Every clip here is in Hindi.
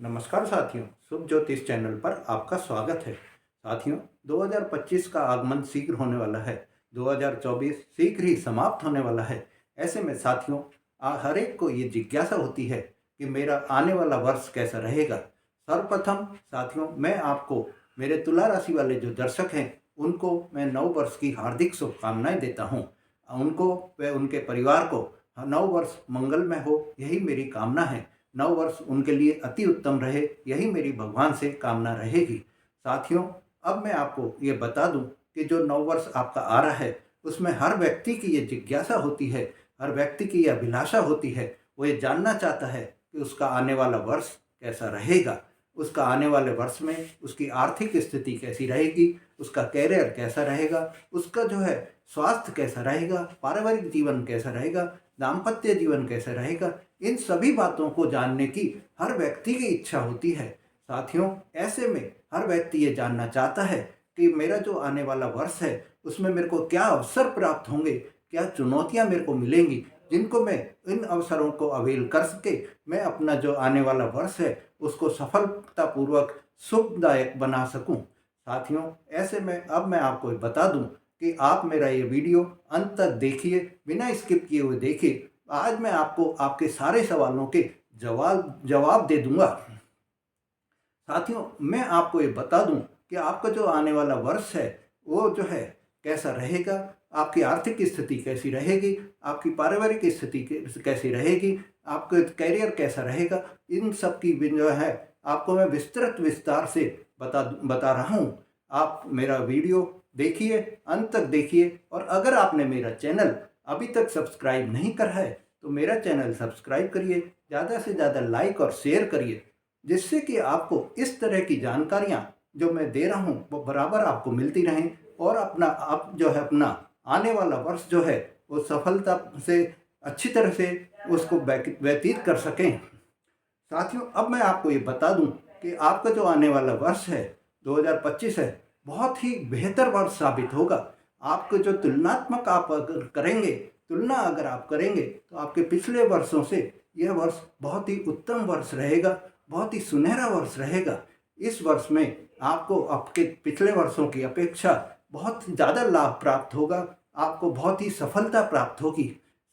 नमस्कार साथियों, शुभ ज्योतिष चैनल पर आपका स्वागत है। साथियों, 2025 का आगमन शीघ्र होने वाला है। 2024 शीघ्र ही समाप्त होने वाला है। ऐसे में साथियों, हर एक को ये जिज्ञासा होती है कि मेरा आने वाला वर्ष कैसा रहेगा। सर्वप्रथम साथियों, मैं आपको मेरे तुला राशि वाले जो दर्शक हैं उनको मैं नव वर्ष की हार्दिक शुभकामनाएं देता हूँ। उनको व उनके परिवार को नव वर्ष मंगलमय हो, यही मेरी कामना है। नव वर्ष उनके लिए अति उत्तम रहे, यही मेरी भगवान से कामना रहेगी। साथियों, अब मैं आपको ये बता दूं कि जो नव वर्ष आपका आ रहा है उसमें हर व्यक्ति की ये जिज्ञासा होती है, हर व्यक्ति की ये अभिलाषा होती है। वो ये जानना चाहता है कि उसका आने वाला वर्ष कैसा रहेगा, उसका आने वाले वर्ष में उसकी आर्थिक स्थिति कैसी रहेगी, उसका कैरियर कैसा रहेगा, उसका जो है स्वास्थ्य कैसा रहेगा, पारिवारिक जीवन कैसा रहेगा, दाम्पत्य जीवन कैसा रहेगा। इन सभी बातों को जानने की हर व्यक्ति की इच्छा होती है। साथियों, ऐसे में हर व्यक्ति ये जानना चाहता है कि मेरा जो आने वाला वर्ष है उसमें मेरे को क्या अवसर प्राप्त होंगे, क्या चुनौतियां मेरे को मिलेंगी, जिनको मैं इन अवसरों को अवेल कर सके मैं अपना जो आने वाला वर्ष है उसको सफलतापूर्वक सुखदायक बना सकूं। साथियों, ऐसे में अब मैं आपको बता दूं कि आप मेरा ये वीडियो अंत तक देखिए, बिना स्किप किए हुए देखिए। आज मैं आपको आपके सारे सवालों के जवाब जवाब दे दूंगा। साथियों, मैं आपको ये बता दूं कि आपका जो आने वाला वर्ष है वो जो है कैसा रहेगा, आपकी आर्थिक स्थिति कैसी रहेगी, आपकी पारिवारिक स्थिति कैसी रहेगी, आपका कैरियर कैसा रहेगा। इन सब की जो है आपको मैं विस्तृत विस्तार से बता रहा हूँ। आप मेरा वीडियो देखिए, अंत तक देखिए। और अगर आपने मेरा चैनल अभी तक सब्सक्राइब नहीं करा है तो मेरा चैनल सब्सक्राइब करिए, ज़्यादा से ज़्यादा लाइक और शेयर करिए, जिससे कि आपको इस तरह की जानकारियाँ जो मैं दे रहा हूँ वो बराबर आपको मिलती रहें और आप जो है अपना आने वाला वर्ष जो है वो सफलता से अच्छी तरह से उसको व्यतीत कर सकें। साथियों, अब मैं आपको ये बता दूं कि आपका जो आने वाला वर्ष है 2025 है, बहुत ही बेहतर वर्ष साबित होगा। आपको जो तुलनात्मक आप अगर करेंगे, तुलना अगर आप करेंगे तो आपके पिछले वर्षों से यह वर्ष बहुत ही उत्तम वर्ष रहेगा, बहुत ही सुनहरा वर्ष रहेगा। इस वर्ष में आपको आपके पिछले वर्षों की अपेक्षा बहुत ज़्यादा लाभ प्राप्त होगा, आपको बहुत ही सफलता प्राप्त होगी।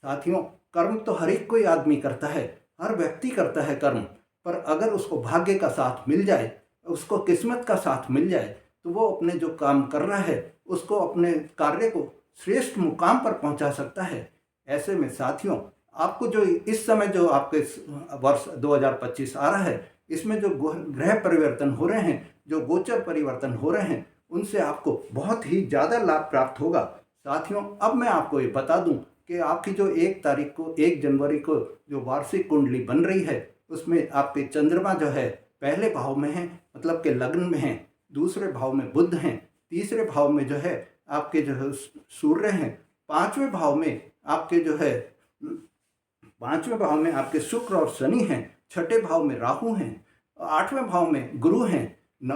साथियों, कर्म तो हर एक कोई आदमी करता है, हर व्यक्ति करता है कर्म, पर अगर उसको भाग्य का साथ मिल जाए, उसको किस्मत का साथ मिल जाए तो वो अपने जो काम कर रहा है उसको, अपने कार्य को श्रेष्ठ मुकाम पर पहुंचा सकता है। ऐसे में साथियों, आपको जो इस समय जो आपके वर्ष 2025 आ रहा है इसमें जो ग्रह परिवर्तन हो रहे हैं, जो गोचर परिवर्तन हो रहे हैं, उनसे आपको बहुत ही ज़्यादा लाभ प्राप्त होगा। साथियों, अब मैं आपको ये बता दूं कि आपकी जो 1 जनवरी को जो वार्षिक कुंडली बन रही है उसमें आपके चंद्रमा जो है पहले भाव में है, मतलब के लग्न में है, दूसरे भाव में बुध हैं, तीसरे भाव में जो है आपके जो है सूर्य हैं, पांचवें भाव में आपके जो है पांचवें भाव में आपके शुक्र और शनि हैं, छठे भाव में राहु हैं, आठवें भाव में गुरु हैं,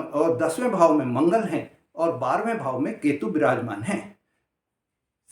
और 10वें भाव में मंगल हैं और 12वें भाव में केतु विराजमान हैं।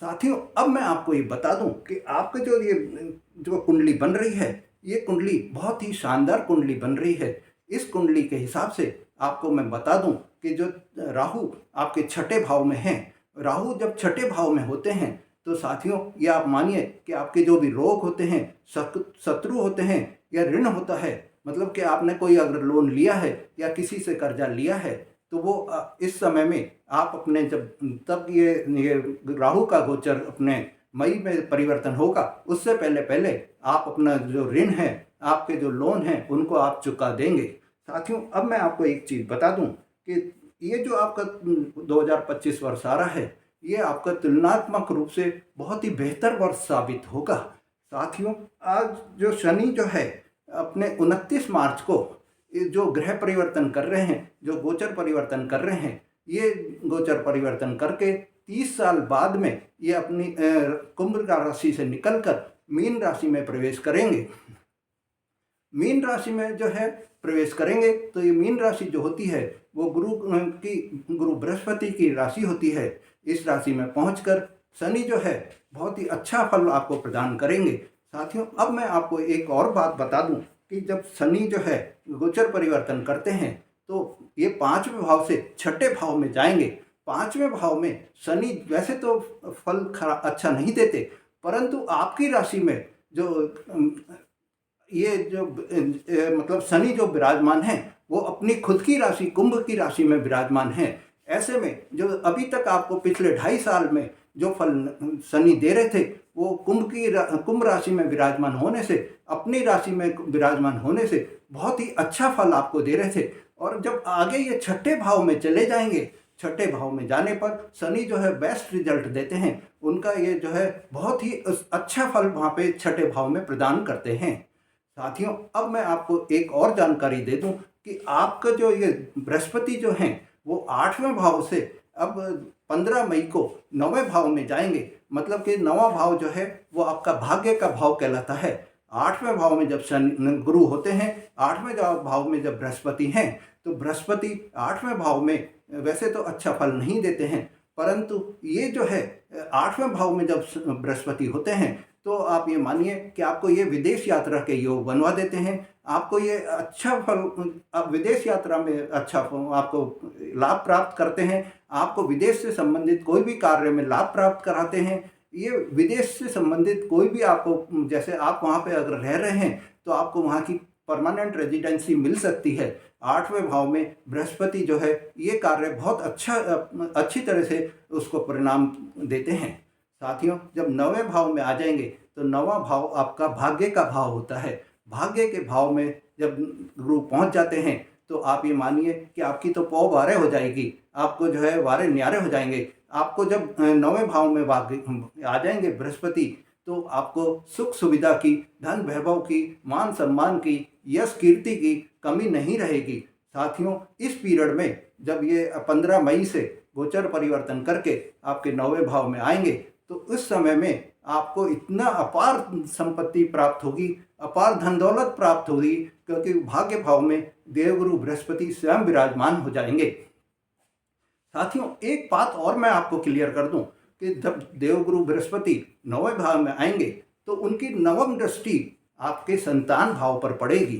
साथियों, अब मैं आपको ये बता दूं कि आपका जो कुंडली बन रही है, ये कुंडली बहुत ही शानदार कुंडली बन रही है। इस कुंडली के हिसाब से आपको मैं बता दूं कि जो राहु आपके छठे भाव में हैं, राहु जब छठे भाव में होते हैं तो साथियों ये आप मानिए कि आपके जो भी रोग होते हैं, शत्रु होते हैं या ऋण होता है, मतलब कि आपने कोई अगर लोन लिया है या किसी से कर्जा लिया है तो वो इस समय में आप अपने जब तब ये राहु का गोचर अपने मई में परिवर्तन होगा, उससे पहले पहले आप अपना जो ऋण है, आपके जो लोन हैं उनको आप चुका देंगे। साथियों, अब मैं आपको एक चीज़ बता दूं कि ये जो आपका 2025 वर्ष आ रहा है ये आपका तुलनात्मक रूप से बहुत ही बेहतर वर्ष साबित होगा। साथियों, आज जो शनि जो है अपने 29 मार्च को ये जो ग्रह परिवर्तन कर रहे हैं, जो गोचर परिवर्तन कर रहे हैं, ये गोचर परिवर्तन करके 30 साल बाद में ये अपनी कुंभ राशि से निकलकर मीन राशि में प्रवेश करेंगे। मीन राशि में जो है प्रवेश करेंगे तो ये मीन राशि जो होती है वो गुरु बृहस्पति की राशि होती है। इस राशि में पहुंचकर शनि जो है बहुत ही अच्छा फल आपको प्रदान करेंगे। साथियों, अब मैं आपको एक और बात बता दूं कि जब शनि जो है गोचर परिवर्तन करते हैं तो ये 5वें भाव से 6ठे भाव में जाएंगे। 5वें भाव में शनि वैसे तो फल अच्छा नहीं देते, परंतु आपकी राशि में जो ये जो मतलब शनि जो विराजमान है वो अपनी खुद की राशि कुंभ की राशि में विराजमान है। ऐसे में जो अभी तक आपको पिछले 2.5 साल में जो फल शनि दे रहे थे वो कुंभ राशि में विराजमान होने से, अपनी राशि में विराजमान होने से बहुत ही अच्छा फल आपको दे रहे थे। और जब आगे ये 6ठे भाव में चले जाएंगे, 6ठे भाव में जाने पर शनि जो है बेस्ट रिजल्ट देते हैं, उनका ये जो है बहुत ही अच्छा फल वहाँ पे 6ठे भाव में प्रदान करते हैं। साथियों, अब मैं आपको एक और जानकारी दे दूं कि आपका जो ये बृहस्पति जो हैं वो 8वें भाव से अब 15 मई को 9वें भाव में जाएंगे। मतलब कि 9वां भाव जो है वो आपका भाग्य का भाव कहलाता है। 8वें भाव में जब शनि गुरु होते हैं, 8वें भाव में जब बृहस्पति हैं, तो बृहस्पति 8वें भाव में वैसे तो अच्छा फल नहीं देते हैं, परंतु ये जो है 8वें भाव में जब बृहस्पति होते हैं तो आप ये मानिए कि आपको ये विदेश यात्रा के योग बनवा देते हैं। आपको ये अच्छा फल, आप विदेश यात्रा में अच्छा आपको लाभ प्राप्त करते हैं। आपको विदेश से संबंधित कोई भी कार्य में लाभ प्राप्त कराते हैं। ये विदेश से संबंधित कोई भी आपको, जैसे आप वहाँ पे अगर रह रहे हैं तो आपको वहाँ की परमानेंट रेजिडेंसी मिल सकती है। 8वें भाव में बृहस्पति जो है ये कार्य बहुत अच्छी तरह से उसको परिणाम देते हैं। साथियों, जब 9वें भाव में आ जाएंगे तो 9वां भाव आपका भाग्य का भाव होता है। भाग्य के भाव में जब गुरु पहुंच जाते हैं तो आप ये मानिए कि आपकी तो पौ बारह हो जाएगी, आपको जो है वारे न्यारे हो जाएंगे। आपको जब 9वें भाव में आ जाएंगे बृहस्पति तो आपको सुख सुविधा की, धन वैभव की, मान सम्मान की, यश कीर्ति की कमी नहीं रहेगी। साथियों, इस पीरियड में जब ये 15 मई से गोचर परिवर्तन करके आपके 9वें भाव में आएंगे तो उस समय में आपको इतना अपार संपत्ति प्राप्त होगी, अपार धन दौलत प्राप्त होगी, क्योंकि भाग्य भाव में देवगुरु बृहस्पति स्वयं विराजमान हो जाएंगे। साथियों, एक बात और मैं आपको क्लियर कर दूं कि जब देवगुरु बृहस्पति 9वें भाव में आएंगे तो उनकी 9वीं दृष्टि आपके संतान भाव पर पड़ेगी।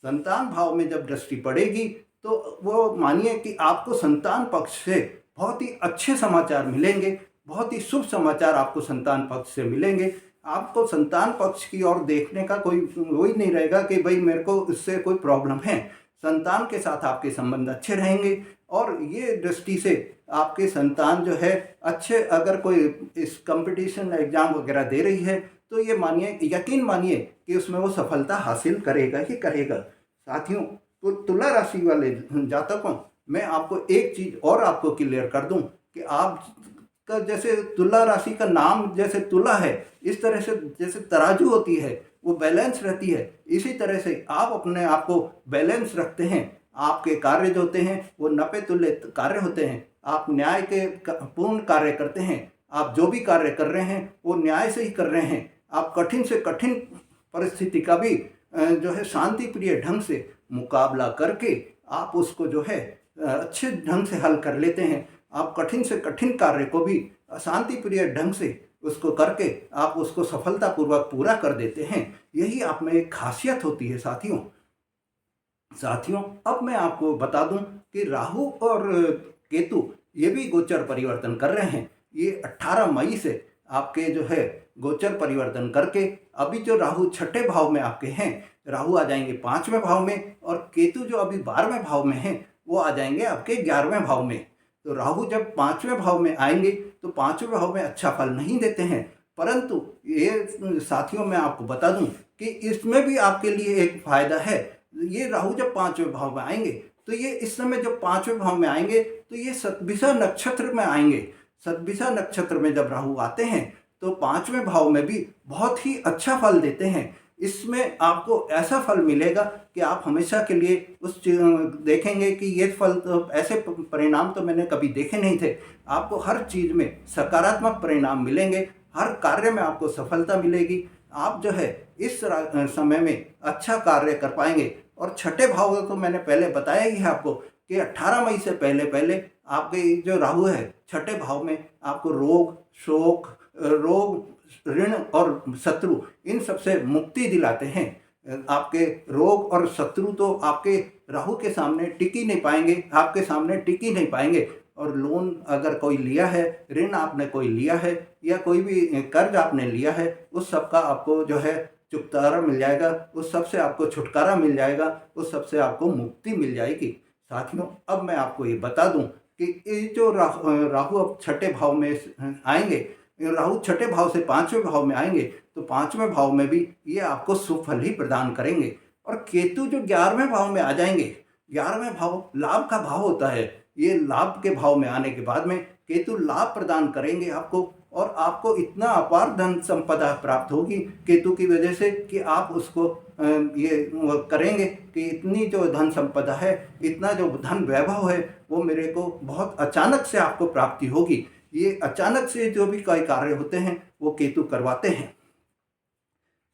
संतान भाव में जब दृष्टि पड़ेगी तो वो मानिए कि आपको संतान पक्ष से बहुत ही अच्छे समाचार मिलेंगे, बहुत ही शुभ समाचार आपको संतान पक्ष से मिलेंगे। आपको संतान पक्ष की ओर देखने का कोई वही नहीं रहेगा कि भाई मेरे को इससे कोई प्रॉब्लम है। संतान के साथ आपके संबंध अच्छे रहेंगे और ये दृष्टि से आपके संतान जो है अच्छे, अगर कोई इस कंपटीशन एग्जाम वगैरह दे रही है तो ये मानिए, यकीन मानिए कि उसमें वो सफलता हासिल करेगा ही करेगा। साथियों, तो तुला राशि वाले जातकों, मैं आपको एक चीज और आपको क्लियर कर दूं कि आप का जैसे तुला राशि का नाम जैसे तुला है, इस तरह से जैसे तराजू होती है वो बैलेंस रहती है, इसी तरह से आप अपने आप को बैलेंस रखते हैं। आपके कार्य जो होते हैं वो नपे तुल्य कार्य होते हैं। आप न्याय के पूर्ण कार्य करते हैं। आप जो भी कार्य कर रहे हैं वो न्याय से ही कर रहे हैं। आप कठिन से कठिन परिस्थिति का भी जो है शांति प्रिय ढंग से मुकाबला करके आप उसको जो है अच्छे ढंग से हल कर लेते हैं। आप कठिन से कठिन कार्य को भी शांति प्रिय ढंग से उसको करके आप उसको सफलतापूर्वक पूरा कर देते हैं। यही आप में एक खासियत होती है। साथियों, अब मैं आपको बता दूं कि राहु और केतु ये भी गोचर परिवर्तन कर रहे हैं। ये 18 मई से आपके जो है गोचर परिवर्तन करके अभी जो राहु 6ठे भाव में आपके हैं, राहु आ जाएंगे 5वें भाव में, और केतु जो अभी 12वें भाव में हैं वो आ जाएंगे आपके 11वें भाव में। तो राहु जब 5वें भाव में आएंगे तो 5वें भाव में अच्छा फल नहीं देते हैं, परंतु ये साथियों मैं आपको बता दूं कि इसमें भी आपके लिए एक फायदा है। ये राहु जब 5वें भाव में आएंगे तो ये इस समय जब 5वें भाव में आएंगे तो ये सतभिषा नक्षत्र में आएंगे। सतभिषा नक्षत्र में जब राहु आते हैं तो 5वें भाव में भी बहुत ही अच्छा फल देते हैं। इसमें आपको ऐसा फल मिलेगा कि आप हमेशा के लिए उस देखेंगे कि ये फल तो, ऐसे परिणाम तो मैंने कभी देखे नहीं थे। आपको हर चीज़ में सकारात्मक परिणाम मिलेंगे, हर कार्य में आपको सफलता मिलेगी। आप जो है इस समय में अच्छा कार्य कर पाएंगे। और 6ठे भाव तो मैंने पहले बताया ही है आपको कि 18 मई से पहले पहले आपके जो राहु है 6ठे भाव में आपको रोग, शोक, ऋण और शत्रु इन सबसे मुक्ति दिलाते हैं। आपके रोग और शत्रु तो आपके राहु के सामने टिक ही नहीं पाएंगे, आपके सामने टिक ही नहीं पाएंगे। और लोन अगर कोई लिया है, ऋण आपने कोई लिया है या कोई भी कर्ज आपने लिया है, उस सब का आपको जो है छुटकारा मिल जाएगा, उस सब से आपको छुटकारा मिल जाएगा, उस सब से आपको मुक्ति मिल जाएगी। साथियों, अब मैं आपको ये बता दूं कि ये जो राहु अब छठे भाव में आएंगे, राहु छठे भाव से पांचवें भाव में आएंगे, तो पांचवें भाव में भी ये आपको सुफल ही प्रदान करेंगे। और केतु जो 11वें भाव में आ जाएंगे, 11वें भाव लाभ का भाव होता है, ये लाभ के भाव में आने के बाद में केतु लाभ प्रदान करेंगे आपको, और आपको इतना अपार धन संपदा प्राप्त होगी केतु की वजह से कि आप उसको करेंगे कि इतनी जो धन संपदा है, इतना जो धन वैभव है, वो मेरे को बहुत अचानक से आपको प्राप्ति होगी। ये अचानक से जो भी कई कार्य होते हैं वो केतु करवाते हैं।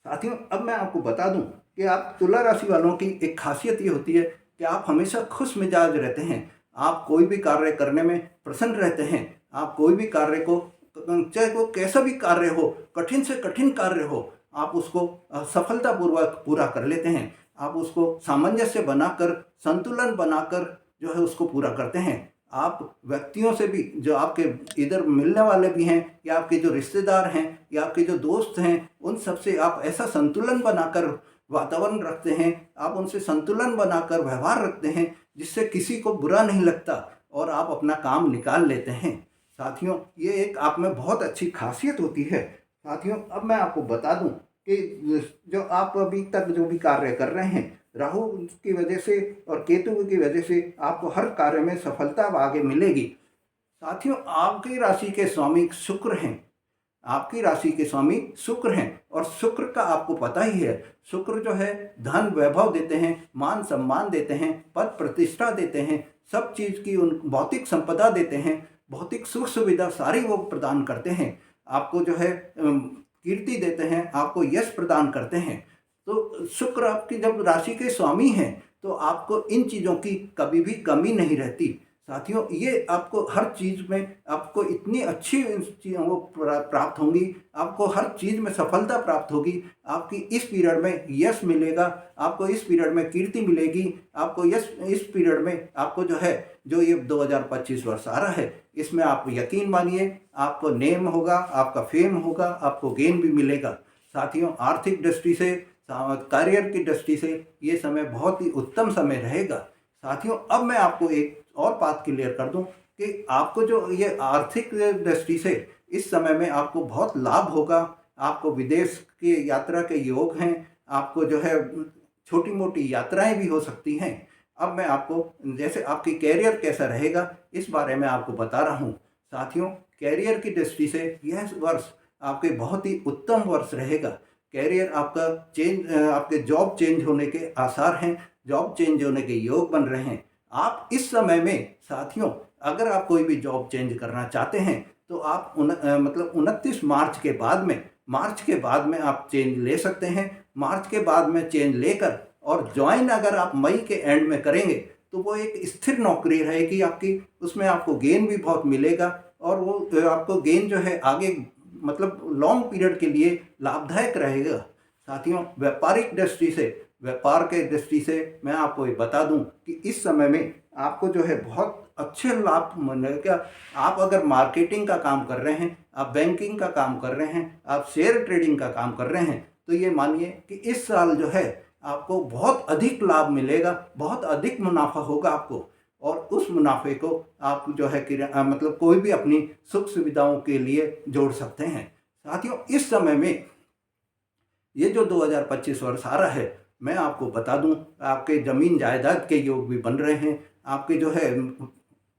साथियों, अब मैं आपको बता दूं कि आप तुला राशि वालों की एक खासियत ये होती है कि आप हमेशा खुश मिजाज रहते हैं। आप कोई भी कार्य करने में प्रसन्न रहते हैं। आप कोई भी कार्य को, चाहे वो कैसा भी कार्य हो, कठिन से कठिन कार्य हो, आप उसको सफलतापूर्वक पूरा कर लेते हैं। आप उसको सामंजस्य बनाकर, संतुलन बनाकर जो है उसको पूरा करते हैं। आप व्यक्तियों से भी, जो आपके इधर मिलने वाले भी हैं या आपके जो रिश्तेदार हैं या आपके जो दोस्त हैं, उन सब से आप ऐसा संतुलन बनाकर वातावरण रखते हैं, आप उनसे संतुलन बनाकर व्यवहार रखते हैं जिससे किसी को बुरा नहीं लगता और आप अपना काम निकाल लेते हैं। साथियों, ये एक आप में बहुत अच्छी खासियत होती है। साथियों, अब मैं आपको बता दूं कि जो आप अभी तक जो भी कार्य कर रहे हैं, राहु की वजह से और केतु की वजह से आपको हर कार्य में सफलता आगे मिलेगी। साथियों, आपकी राशि के स्वामी शुक्र हैं। आपकी राशि के स्वामी शुक्र हैं और शुक्र का आपको पता ही है, शुक्र जो है धन वैभव देते हैं, मान सम्मान देते हैं, पद प्रतिष्ठा देते हैं, सब चीज़ की उन भौतिक संपदा देते हैं, भौतिक सुख सुविधा सारी वो प्रदान करते हैं। आपको जो है कीर्ति देते हैं, आपको यश प्रदान करते हैं। तो शुक्र आपकी जब राशि के स्वामी हैं तो आपको इन चीज़ों की कभी भी कमी नहीं रहती। साथियों, ये आपको हर चीज़ में आपको इतनी अच्छी चीज़ों वो प्राप्त होंगी, आपको हर चीज़ में सफलता प्राप्त होगी। आपकी इस पीरियड में यश मिलेगा, आपको इस पीरियड में कीर्ति मिलेगी, आपको यश इस पीरियड में आपको जो है, जो ये 2025 वर्ष आ रहा है, इसमें आप यकीन मानिए आपको नेम होगा, आपका फेम होगा, आपको गेन भी मिलेगा। साथियों, आर्थिक दृष्टि से, करियर की दृष्टि से ये समय बहुत ही उत्तम समय रहेगा। साथियों, अब मैं आपको एक और बात क्लियर कर दूं कि आपको जो ये आर्थिक दृष्टि से इस समय में आपको बहुत लाभ होगा। आपको विदेश की यात्रा के योग हैं, आपको जो है छोटी मोटी यात्राएं भी हो सकती हैं। अब मैं आपको जैसे आपकी कैरियर कैसा रहेगा इस बारे में आपको बता रहा हूँ। साथियों, कैरियर की दृष्टि से यह वर्ष आपके बहुत ही उत्तम वर्ष रहेगा। कैरियर आपका आपके जॉब चेंज होने के आसार हैं, जॉब चेंज होने के योग बन रहे हैं। आप इस समय में साथियों, अगर आप कोई भी जॉब चेंज करना चाहते हैं तो आप 29 मार्च के बाद में आप चेंज ले सकते हैं। मार्च के बाद में चेंज लेकर और ज्वाइन अगर आप मई के एंड में करेंगे तो वो एक स्थिर नौकरी रहेगी आपकी, उसमें आपको गेन भी बहुत मिलेगा और वो आपको गेन जो है आगे लॉन्ग पीरियड के लिए लाभदायक रहेगा। साथियों, व्यापारिक दृष्टि से, व्यापार के दृष्टि से मैं आपको ये बता दूं कि इस समय में आपको जो है बहुत अच्छे लाभ मिलेगा। आप अगर मार्केटिंग का काम कर रहे हैं, आप बैंकिंग का काम कर रहे हैं, आप शेयर ट्रेडिंग का काम कर रहे हैं, तो ये मानिए कि इस साल जो है आपको बहुत अधिक लाभ मिलेगा, बहुत अधिक मुनाफा होगा आपको, और उस मुनाफे को आप जो है कोई भी अपनी सुख सुविधाओं के लिए जोड़ सकते हैं। साथियों, इस समय में ये जो 2025 वर्ष आ रहा है, मैं आपको बता दूं आपके ज़मीन जायदाद के योग भी बन रहे हैं। आपके जो है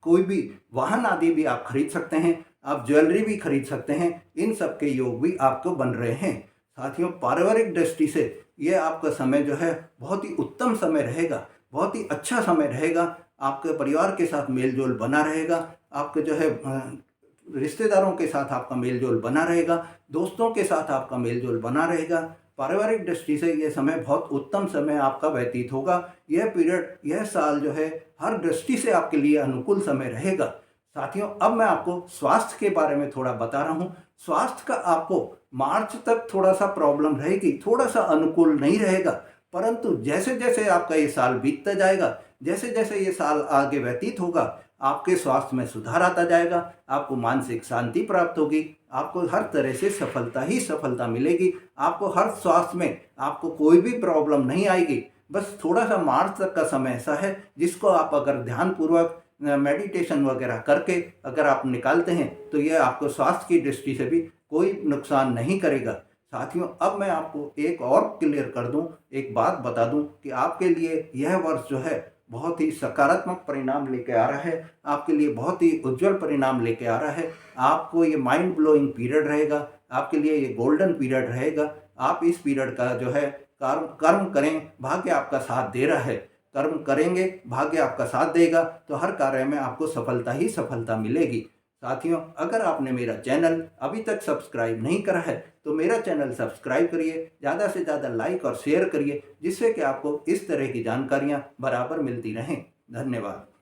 कोई भी वाहन आदि भी आप खरीद सकते हैं, आप ज्वेलरी भी खरीद सकते हैं, इन सब के योग भी आपको बन रहे हैं। साथियों, पारिवारिक दृष्टि से ये आपका समय जो है बहुत ही उत्तम समय रहेगा, बहुत ही अच्छा समय रहेगा। आपके परिवार के साथ मेल जोल बना रहेगा, आपके जो है रिश्तेदारों के साथ आपका मेल जोल बना रहेगा, दोस्तों के साथ आपका मेल जोल बना रहेगा। पारिवारिक दृष्टि से यह समय बहुत उत्तम समय आपका व्यतीत होगा। यह पीरियड, यह साल जो है हर दृष्टि से आपके लिए अनुकूल समय रहेगा। साथियों, अब मैं आपको स्वास्थ्य के बारे में थोड़ा बता रहा हूँ। स्वास्थ्य का आपको मार्च तक थोड़ा सा प्रॉब्लम रहेगी, थोड़ा सा अनुकूल नहीं रहेगा। परंतु जैसे जैसे आपका ये साल बीतता जाएगा, जैसे जैसे ये साल आगे व्यतीत होगा, आपके स्वास्थ्य में सुधार आता जाएगा, आपको मानसिक शांति प्राप्त होगी, आपको हर तरह से सफलता ही सफलता मिलेगी, आपको हर स्वास्थ्य में आपको कोई भी प्रॉब्लम नहीं आएगी। बस थोड़ा सा मार्च तक का समय ऐसा है जिसको आप अगर ध्यानपूर्वक मेडिटेशन वगैरह करके अगर आप निकालते हैं तो यह आपको स्वास्थ्य की दृष्टि से भी कोई नुकसान नहीं करेगा। साथियों, अब मैं आपको एक और क्लियर कर दूं, एक बात बता दूं कि आपके लिए यह वर्ष जो है बहुत ही सकारात्मक परिणाम लेके आ रहा है, आपके लिए बहुत ही उज्जवल परिणाम लेके आ रहा है। आपको ये माइंड ब्लोइंग पीरियड रहेगा, आपके लिए ये गोल्डन पीरियड रहेगा। आप इस पीरियड का जो है कर्म करें, भाग्य आपका साथ दे रहा है। कर्म करेंगे, भाग्य आपका साथ देगा, तो हर कार्य में आपको सफलता ही सफलता मिलेगी। साथियों, अगर आपने मेरा चैनल अभी तक सब्सक्राइब नहीं करा है तो मेरा चैनल सब्सक्राइब करिए, ज़्यादा से ज़्यादा लाइक और शेयर करिए, जिससे कि आपको इस तरह की जानकारियाँ बराबर मिलती रहें। धन्यवाद।